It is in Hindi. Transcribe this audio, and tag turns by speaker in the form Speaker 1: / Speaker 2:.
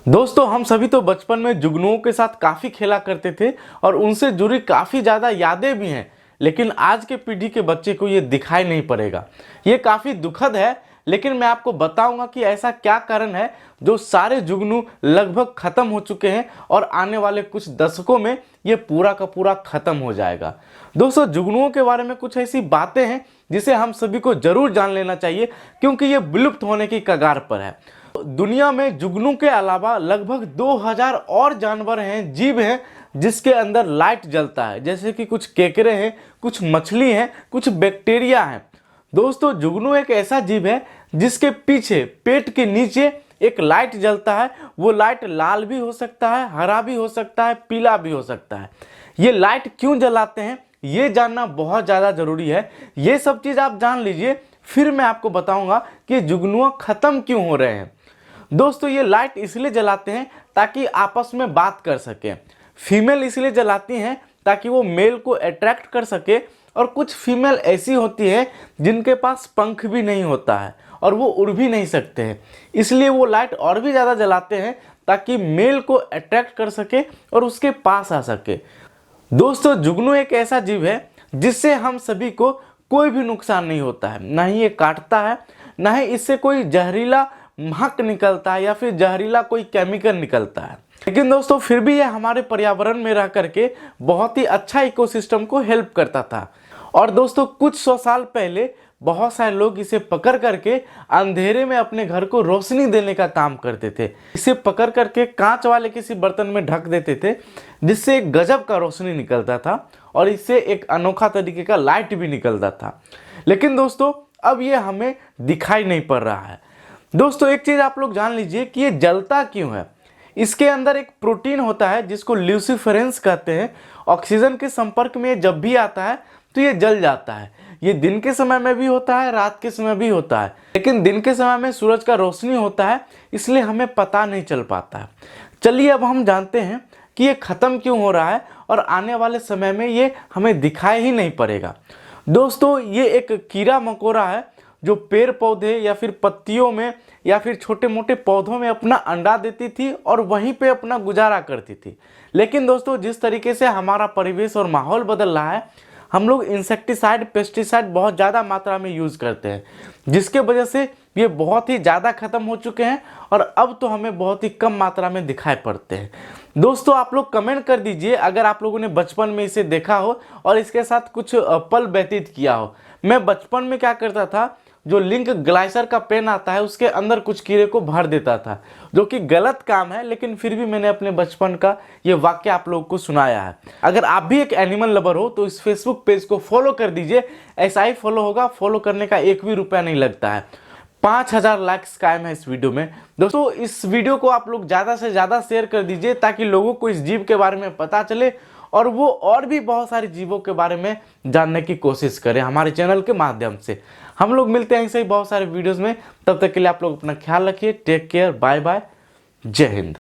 Speaker 1: दोस्तों हम सभी तो बचपन में जुगनुओं के साथ काफ़ी खेला करते थे और उनसे जुड़ी काफ़ी ज़्यादा यादें भी हैं। लेकिन आज के पीढ़ी के बच्चे को ये दिखाई नहीं पड़ेगा। ये काफ़ी दुखद है, लेकिन मैं आपको बताऊंगा कि ऐसा क्या कारण है जो सारे जुगनू लगभग ख़त्म हो चुके हैं और आने वाले कुछ दशकों में ये पूरा का पूरा ख़त्म हो जाएगा। दोस्तों जुगनुओं के बारे में कुछ ऐसी बातें हैं जिसे हम सभी को ज़रूर जान लेना चाहिए, क्योंकि ये विलुप्त होने की कगार पर है। दुनिया में जुगनू के अलावा लगभग 2000 और जानवर हैं, जीव हैं जिसके अंदर लाइट जलता है, जैसे कि कुछ केकड़े हैं, कुछ मछली हैं, कुछ बैक्टीरिया हैं। दोस्तों जुगनू एक ऐसा जीव है जिसके पीछे पेट के नीचे एक लाइट जलता है। वो लाइट लाल भी हो सकता है, हरा भी हो सकता है, पीला भी हो सकता है। ये लाइट क्यों जलाते हैं ये जानना बहुत ज़्यादा ज़रूरी है। ये सब चीज़ आप जान लीजिए, फिर मैं आपको बताऊंगा कि जुगनुआ ख़त्म क्यों हो रहे हैं। दोस्तों ये लाइट इसलिए जलाते हैं ताकि आपस में बात कर सकें। फीमेल इसलिए जलाती हैं ताकि वो मेल को अट्रैक्ट कर सके, और कुछ फीमेल ऐसी होती हैं जिनके पास पंख भी नहीं होता है और वो उड़ भी नहीं सकते हैं, इसलिए वो लाइट और भी ज़्यादा जलाते हैं ताकि मेल को अट्रैक्ट कर सके और उसके पास आ सके। दोस्तों जुगनू एक ऐसा जीव है जिससे हम सभी को कोई भी नुकसान नहीं होता है, ना ही ये काटता है, ना ही इससे कोई जहरीला महक निकलता है या फिर जहरीला कोई केमिकल निकलता है। लेकिन दोस्तों फिर भी ये हमारे पर्यावरण में रह करके बहुत ही अच्छा इकोसिस्टम को हेल्प करता था। और दोस्तों कुछ 100 साल पहले बहुत सारे लोग इसे पकड़ करके अंधेरे में अपने घर को रोशनी देने का काम करते थे। इसे पकड़ करके कांच वाले किसी बर्तन में ढक देते थे, जिससे एक गजब का रोशनी निकलता था और इससे एक अनोखा तरीके का लाइट भी निकलता था। लेकिन दोस्तों अब ये हमें दिखाई नहीं पड़ रहा है। दोस्तों एक चीज़ आप लोग जान लीजिए कि ये जलता क्यों है। इसके अंदर एक प्रोटीन होता है जिसको ल्यूसीफेरेंस कहते हैं। ऑक्सीजन के संपर्क में जब भी आता है तो ये जल जाता है। ये दिन के समय में भी होता है, रात के समय भी होता है, लेकिन दिन के समय में सूरज का रोशनी होता है, इसलिए हमें पता नहीं चल पाता है। चलिए अब हम जानते हैं कि ये ख़त्म क्यों हो रहा है और आने वाले समय में ये हमें दिखाई ही नहीं पड़ेगा। दोस्तों ये एक कीड़ा मकोड़ा है जो पेड़ पौधे या फिर पत्तियों में या फिर छोटे मोटे पौधों में अपना अंडा देती थी और वहीं पे अपना गुजारा करती थी। लेकिन दोस्तों जिस तरीके से हमारा परिवेश और माहौल बदल रहा है, हम लोग इंसेक्टिसाइड पेस्टिसाइड बहुत ज़्यादा मात्रा में यूज़ करते हैं, जिसके वजह से ये बहुत ही ज़्यादा ख़त्म हो चुके हैं और अब तो हमें बहुत ही कम मात्रा में दिखाई पड़ते हैं। दोस्तों आप लोग कमेंट कर दीजिए अगर आप लोगों ने बचपन में इसे देखा हो और इसके साथ कुछ पल व्यतीत किया हो। मैं बचपन में क्या करता था, जो लिंक ग्लाइसर का पेन आता है उसके अंदर कुछ कीड़े को भर देता था, जो कि गलत काम है, लेकिन फिर भी मैंने अपने बचपन का ये वाक्य आप लोगों को सुनाया है। अगर आप भी एक एनिमल लवर हो तो इस फेसबुक पेज को फॉलो कर दीजिए, ऐसा ही फॉलो होगा, फॉलो करने का एक भी रुपया नहीं लगता है। 5000 लाइक्स कायम है इस वीडियो में। दोस्तों इस वीडियो को आप लोग ज़्यादा से ज़्यादा शेयर कर दीजिए ताकि लोगों को इस जीव के बारे में पता चले और वो और भी बहुत सारे जीवों के बारे में जानने की कोशिश करें हमारे चैनल के माध्यम से। हम लोग मिलते हैं ऐसे ही बहुत सारे वीडियोस में। तब तक के लिए आप लोग अपना ख्याल रखिए। टेक केयर, बाय बाय, जय हिंद।